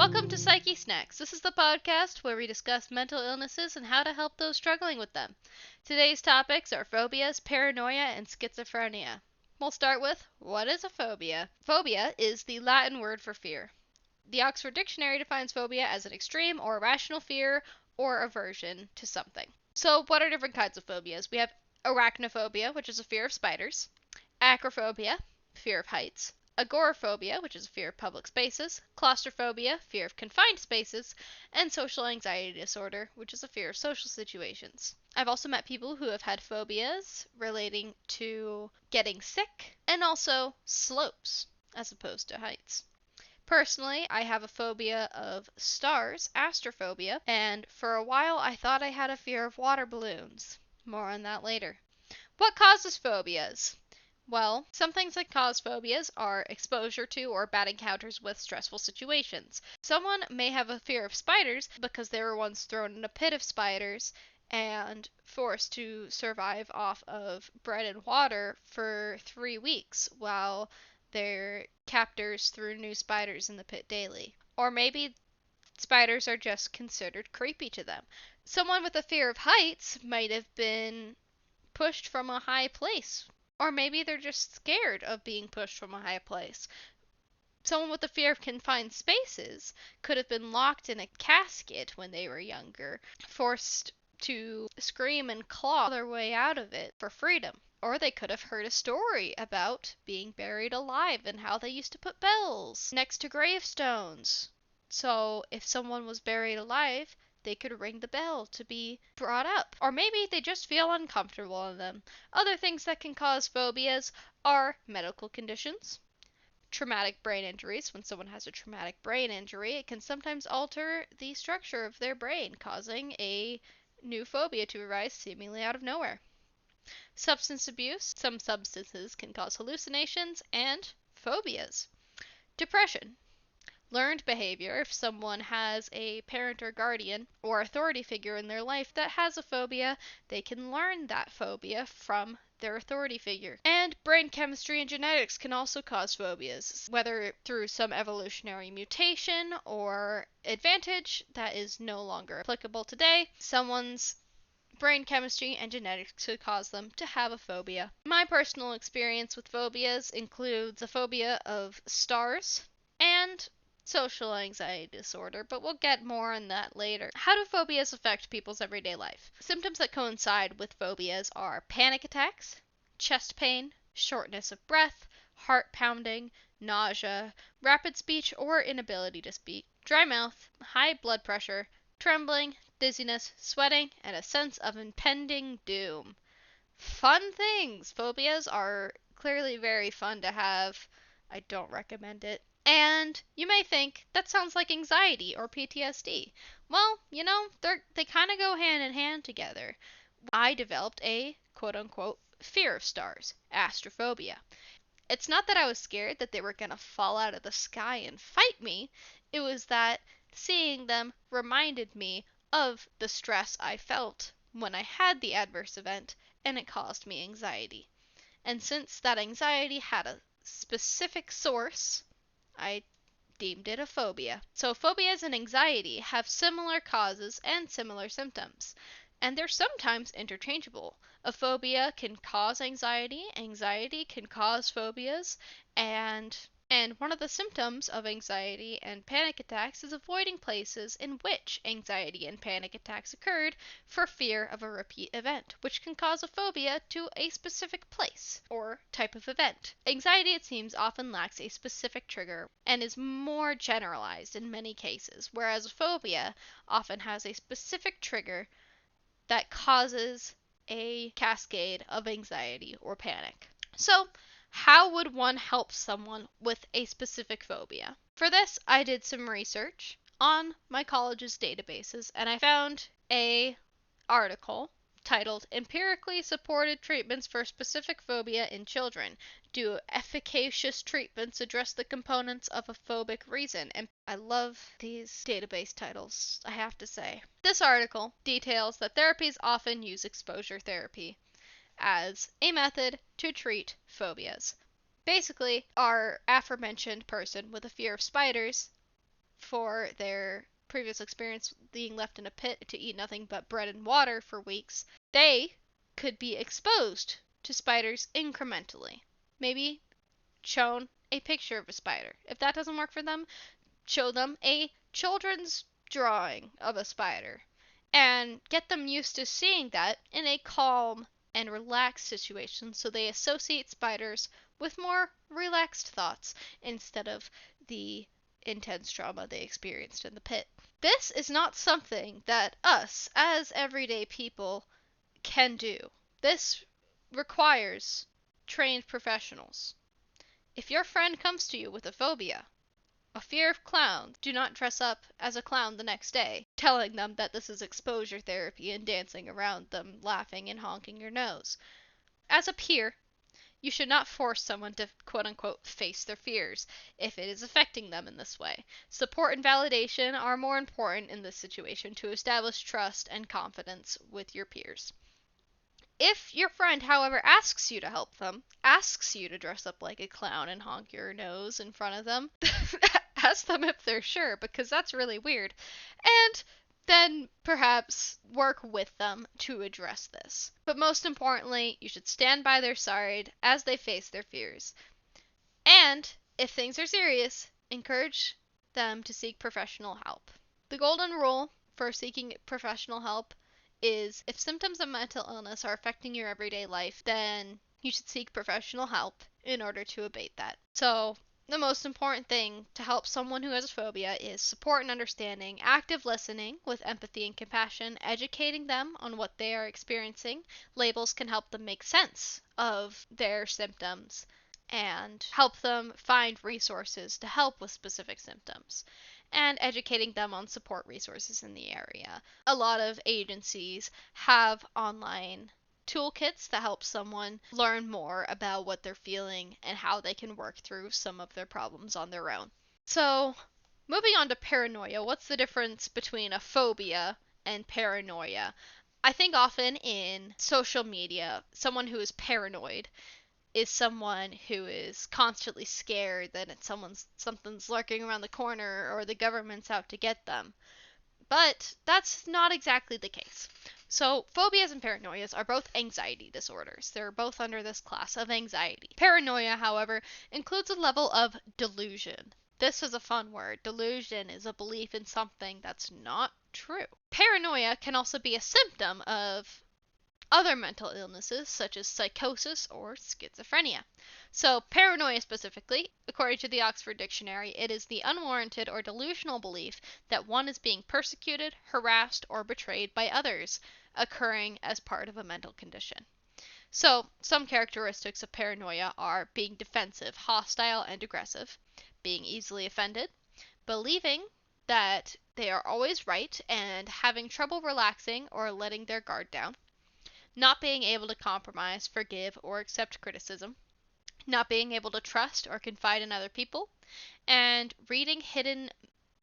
Welcome to Psyche Snacks. This is the podcast where we discuss mental illnesses and how to help those struggling with them. Today's topics are phobias, paranoia, and schizophrenia. We'll start with, what is a phobia? Phobia is the Latin word for fear. The Oxford Dictionary defines phobia as an extreme or irrational fear or aversion to something. So what are different kinds of phobias? We have arachnophobia, which is a fear of spiders, acrophobia, fear of heights, agoraphobia, which is a fear of public spaces, claustrophobia, fear of confined spaces, and social anxiety disorder, which is a fear of social situations. I've also met people who have had phobias relating to getting sick and also slopes as opposed to heights. Personally, I have a phobia of stars, astrophobia, and for a while I thought I had a fear of water balloons. More on that later. What causes phobias? Well, some things that cause phobias are exposure to or bad encounters with stressful situations. Someone may have a fear of spiders because they were once thrown in a pit of spiders and forced to survive off of bread and water for 3 weeks while their captors threw new spiders in the pit daily. Or maybe spiders are just considered creepy to them. Someone with a fear of heights might have been pushed from a high place. Or maybe they're just scared of being pushed from a high place. Someone with a fear of confined spaces could have been locked in a casket when they were younger, forced to scream and claw their way out of it for freedom. Or they could have heard a story about being buried alive and how they used to put bells next to gravestones. So if someone was buried alive, they could ring the bell to be brought up. Or maybe they just feel uncomfortable in them. Other things that can cause phobias are medical conditions, traumatic brain injuries. When someone has a traumatic brain injury, it can sometimes alter the structure of their brain, causing a new phobia to arise seemingly out of nowhere. Substance abuse. Some substances can cause hallucinations and phobias. Depression. Learned behavior. If someone has a parent or guardian or authority figure in their life that has a phobia, they can learn that phobia from their authority figure. And brain chemistry and genetics can also cause phobias, whether through some evolutionary mutation or advantage that is no longer applicable today. Someone's brain chemistry and genetics could cause them to have a phobia. My personal experience with phobias includes a phobia of stars and social anxiety disorder, but we'll get more on that later. How do phobias affect people's everyday life? Symptoms that coincide with phobias are panic attacks, chest pain, shortness of breath, heart pounding, nausea, rapid speech or inability to speak, dry mouth, high blood pressure, trembling, dizziness, sweating, and a sense of impending doom. Fun things! Phobias are clearly very fun to have. I don't recommend it. And you may think, that sounds like anxiety or PTSD. Well, they kind of go hand in hand together. I developed a quote-unquote fear of stars, astrophobia. It's not that I was scared that they were going to fall out of the sky and fight me. It was that seeing them reminded me of the stress I felt when I had the adverse event, and it caused me anxiety. And since that anxiety had a specific source, I deemed it a phobia. So phobias and anxiety have similar causes and similar symptoms, and they're sometimes interchangeable. A phobia can cause anxiety, anxiety can cause phobias, and one of the symptoms of anxiety and panic attacks is avoiding places in which anxiety and panic attacks occurred for fear of a repeat event, which can cause a phobia to a specific place or type of event. Anxiety, it seems, often lacks a specific trigger and is more generalized in many cases, whereas a phobia often has a specific trigger that causes a cascade of anxiety or panic. So, how would one help someone with a specific phobia? For this, I did some research on my college's databases, and I found an article titled Empirically Supported Treatments for Specific Phobia in Children. Do efficacious treatments address the components of a phobic reason? And I love these database titles, I have to say. This article details that therapies often use exposure therapy as a method to treat phobias. Basically, our aforementioned person with a fear of spiders for their previous experience being left in a pit to eat nothing but bread and water for weeks, they could be exposed to spiders incrementally. Maybe shown a picture of a spider. If that doesn't work for them, show them a children's drawing of a spider and get them used to seeing that in a calm and relaxed situation so they associate spiders with more relaxed thoughts instead of the intense trauma they experienced in the pit. This is not something that us, as everyday people, can do. This requires trained professionals. If your friend comes to you with a phobia, a fear of clowns, do not dress up as a clown the next day, telling them that this is exposure therapy and dancing around them, laughing and honking your nose. As a peer, you should not force someone to quote-unquote face their fears if it is affecting them in this way. Support and validation are more important in this situation to establish trust and confidence with your peers. If your friend, however, asks you to help them, asks you to dress up like a clown and honk your nose in front of them, ask them if they're sure, because that's really weird. And then perhaps work with them to address this. But most importantly, you should stand by their side as they face their fears. And if things are serious, encourage them to seek professional help. The golden rule for seeking professional help is if symptoms of mental illness are affecting your everyday life, then you should seek professional help in order to abate that. So the most important thing to help someone who has a phobia is support and understanding, active listening with empathy and compassion, educating them on what they are experiencing. Labels can help them make sense of their symptoms and help them find resources to help with specific symptoms, and educating them on support resources in the area. A lot of agencies have online toolkits that help someone learn more about what they're feeling and how they can work through some of their problems on their own. So, moving on to paranoia, what's the difference between a phobia and paranoia? I think often in social media, someone who is paranoid is someone who is constantly scared that something's lurking around the corner or the government's out to get them. But that's not exactly the case. So, phobias and paranoias are both anxiety disorders. They're both under this class of anxiety. Paranoia, however, includes a level of delusion. This is a fun word. Delusion is a belief in something that's not true. Paranoia can also be a symptom of other mental illnesses such as psychosis or schizophrenia. So, paranoia specifically, according to the Oxford Dictionary, it is the unwarranted or delusional belief that one is being persecuted, harassed, or betrayed by others, occurring as part of a mental condition. So, some characteristics of paranoia are being defensive, hostile, and aggressive, being easily offended, believing that they are always right, and having trouble relaxing or letting their guard down, not being able to compromise, forgive, or accept criticism, not being able to trust or confide in other people, and reading hidden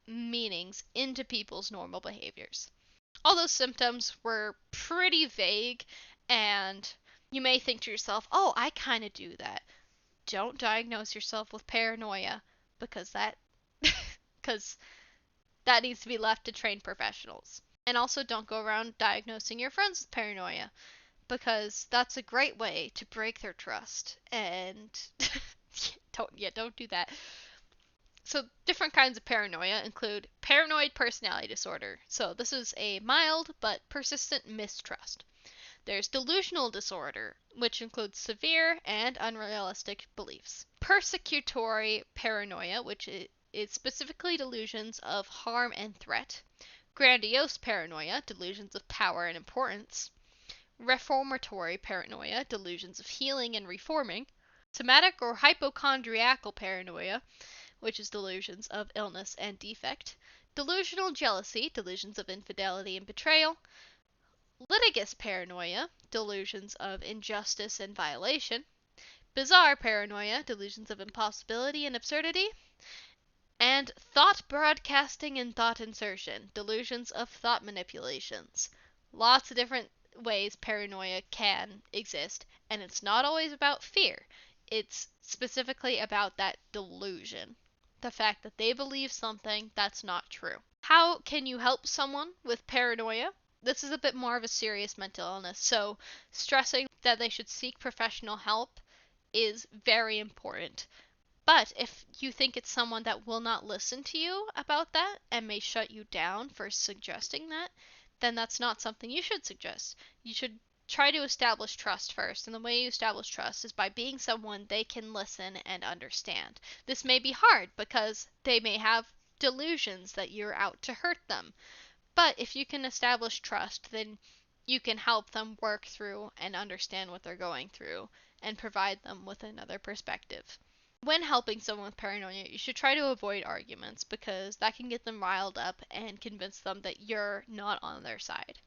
meanings into people's normal behaviors. All those symptoms were pretty vague, and you may think to yourself, oh, I kind of do that. Don't diagnose yourself with paranoia, because that needs to be left to trained professionals. And also don't go around diagnosing your friends with paranoia, because that's a great way to break their trust, and don't do that. So different kinds of paranoia include paranoid personality disorder. So this is a mild but persistent mistrust. There's delusional disorder, which includes severe and unrealistic beliefs. Persecutory paranoia, which is specifically delusions of harm and threat. Grandiose paranoia, delusions of power and importance. Reformatory paranoia, delusions of healing and reforming. Somatic or hypochondriacal paranoia, which is delusions of illness and defect. Delusional jealousy, delusions of infidelity and betrayal. Litigious paranoia, delusions of injustice and violation. Bizarre paranoia, delusions of impossibility and absurdity. And thought broadcasting and thought insertion, delusions of thought manipulations. Lots of different ways paranoia can exist, and it's not always about fear. It's specifically about that delusion the fact that they believe something that's not true. How can you help someone with paranoia? This is a bit more of a serious mental illness, so stressing that they should seek professional help is very important. But if you think it's someone that will not listen to you about that and may shut you down for suggesting that, then that's not something you should suggest. You should try to establish trust first, and the way you establish trust is by being someone they can listen and understand. This may be hard because they may have delusions that you're out to hurt them, but if you can establish trust, then you can help them work through and understand what they're going through and provide them with another perspective. When helping someone with paranoia, you should try to avoid arguments because that can get them riled up and convince them that you're not on their side.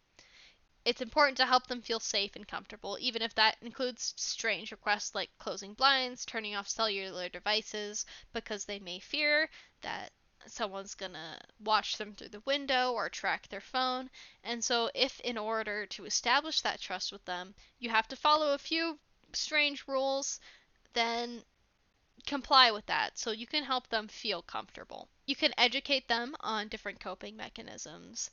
It's important to help them feel safe and comfortable, even if that includes strange requests like closing blinds, turning off cellular devices, because they may fear that someone's gonna watch them through the window or track their phone. And so, if in order to establish that trust with them, you have to follow a few strange rules, then comply with that so you can help them feel comfortable. You can educate them on different coping mechanisms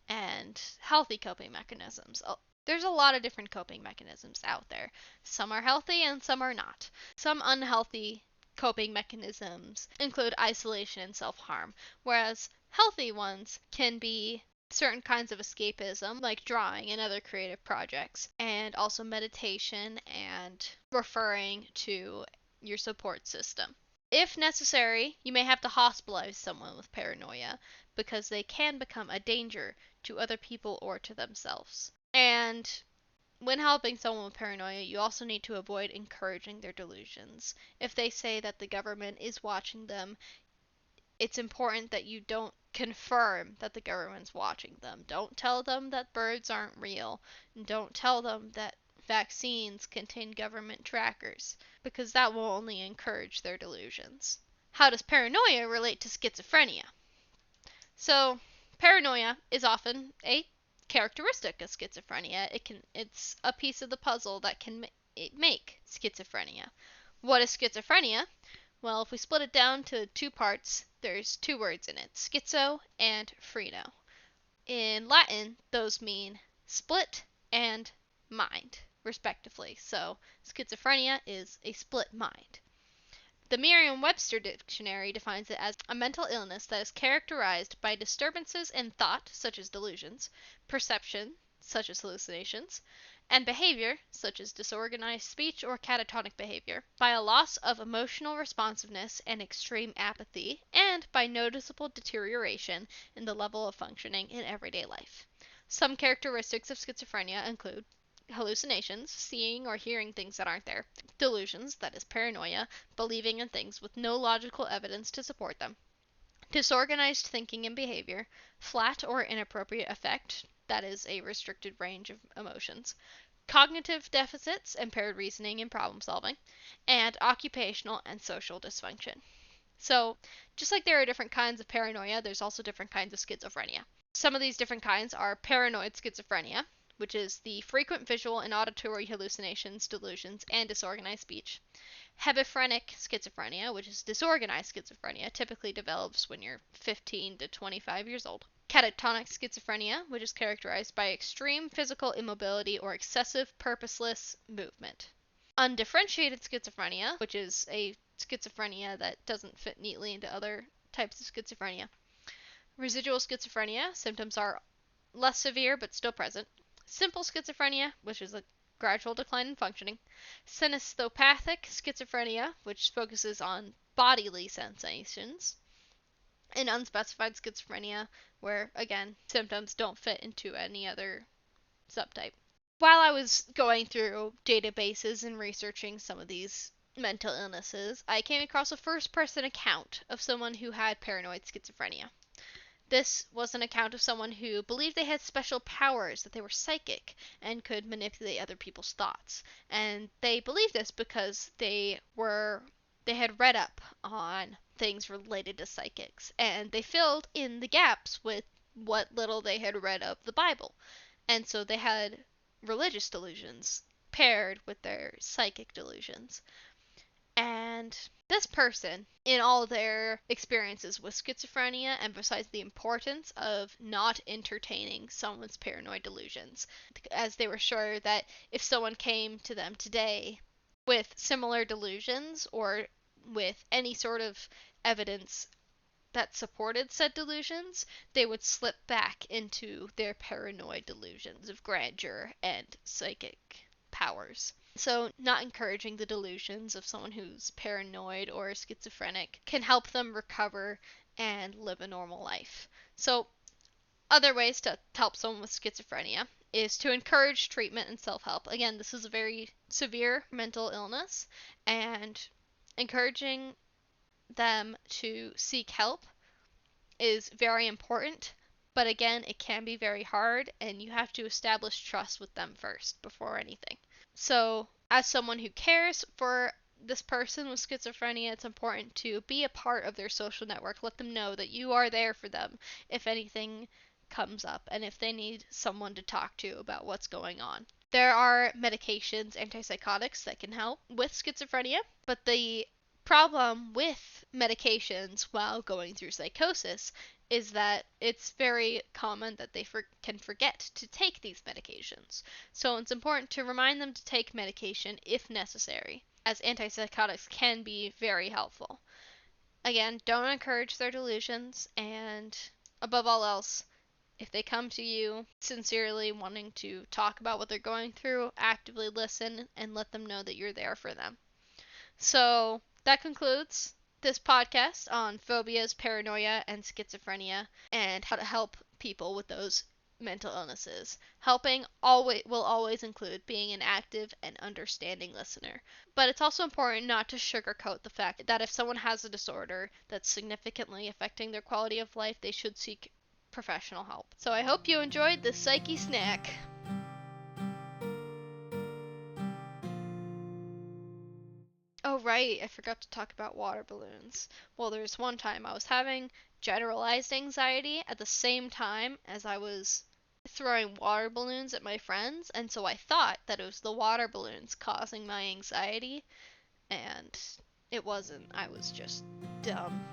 and healthy coping mechanisms. There's a lot of different coping mechanisms out there. Some are healthy and some are not. Some unhealthy coping mechanisms include isolation and self-harm, whereas healthy ones can be certain kinds of escapism, like drawing and other creative projects, and also meditation and referring to your support system. If necessary, you may have to hospitalize someone with paranoia because they can become a danger to other people or to themselves. And when helping someone with paranoia, you also need to avoid encouraging their delusions. If they say that the government is watching them, it's important that you don't confirm that the government's watching them. Don't tell them that birds aren't real. And don't tell them that vaccines contain government trackers, because that will only encourage their delusions. How does paranoia relate to schizophrenia? So, paranoia is often a characteristic of schizophrenia. It's a piece of the puzzle that can make schizophrenia. What is schizophrenia? Well, if we split it down to two parts, there's two words in it, schizo and phreno. In Latin, those mean split and mind, respectively. So, schizophrenia is a split mind. The Merriam-Webster dictionary defines it as a mental illness that is characterized by disturbances in thought, such as delusions, perception, such as hallucinations, and behavior, such as disorganized speech or catatonic behavior, by a loss of emotional responsiveness and extreme apathy, and by noticeable deterioration in the level of functioning in everyday life. Some characteristics of schizophrenia include hallucinations, seeing or hearing things that aren't there; delusions, that is paranoia, believing in things with no logical evidence to support them; disorganized thinking and behavior; flat or inappropriate affect, that is a restricted range of emotions; cognitive deficits, impaired reasoning and problem solving; and occupational and social dysfunction. So, just like there are different kinds of paranoia, there's also different kinds of schizophrenia. Some of these different kinds are paranoid schizophrenia, which is the frequent visual and auditory hallucinations, delusions, and disorganized speech. Hebephrenic schizophrenia, which is disorganized schizophrenia, typically develops when you're 15 to 25 years old. Catatonic schizophrenia, which is characterized by extreme physical immobility or excessive purposeless movement. Undifferentiated schizophrenia, which is a schizophrenia that doesn't fit neatly into other types of schizophrenia. Residual schizophrenia, symptoms are less severe but still present. Simple schizophrenia, which is a gradual decline in functioning. Synestopathic schizophrenia, which focuses on bodily sensations. And unspecified schizophrenia, where, again, symptoms don't fit into any other subtype. While I was going through databases and researching some of these mental illnesses, I came across a first-person account of someone who had paranoid schizophrenia. This was an account of someone who believed they had special powers, that they were psychic and could manipulate other people's thoughts. And they believed this because they had read up on things related to psychics, and they filled in the gaps with what little they had read of the Bible. And so they had religious delusions paired with their psychic delusions. And this person, in all their experiences with schizophrenia, emphasized the importance of not entertaining someone's paranoid delusions, as they were sure that if someone came to them today with similar delusions or with any sort of evidence that supported said delusions, they would slip back into their paranoid delusions of grandeur and psychic powers. So, not encouraging the delusions of someone who's paranoid or schizophrenic can help them recover and live a normal life. So, other ways to help someone with schizophrenia is to encourage treatment and self-help. Again, this is a very severe mental illness, and encouraging them to seek help is very important. But again, it can be very hard, and you have to establish trust with them first before anything. So, as someone who cares for this person with schizophrenia, it's important to be a part of their social network. Let them know that you are there for them if anything comes up and if they need someone to talk to about what's going on. There are medications, antipsychotics, that can help with schizophrenia, but the problem with medications while going through psychosis is that it's very common that they can forget to take these medications. So it's important to remind them to take medication if necessary, as antipsychotics can be very helpful. Again, don't encourage their delusions, and above all else, if they come to you sincerely wanting to talk about what they're going through, actively listen and let them know that you're there for them. So that concludes this podcast on phobias, paranoia, and schizophrenia, and how to help people with those mental illnesses. Helping will always include being an active and understanding listener. But it's also important not to sugarcoat the fact that if someone has a disorder that's significantly affecting their quality of life, they should seek professional help. So I hope you enjoyed this Psyche snack. Oh, right, I forgot to talk about water balloons. Well, there's one time I was having generalized anxiety at the same time as I was throwing water balloons at my friends, and so I thought that it was the water balloons causing my anxiety, and it wasn't. I was just dumb.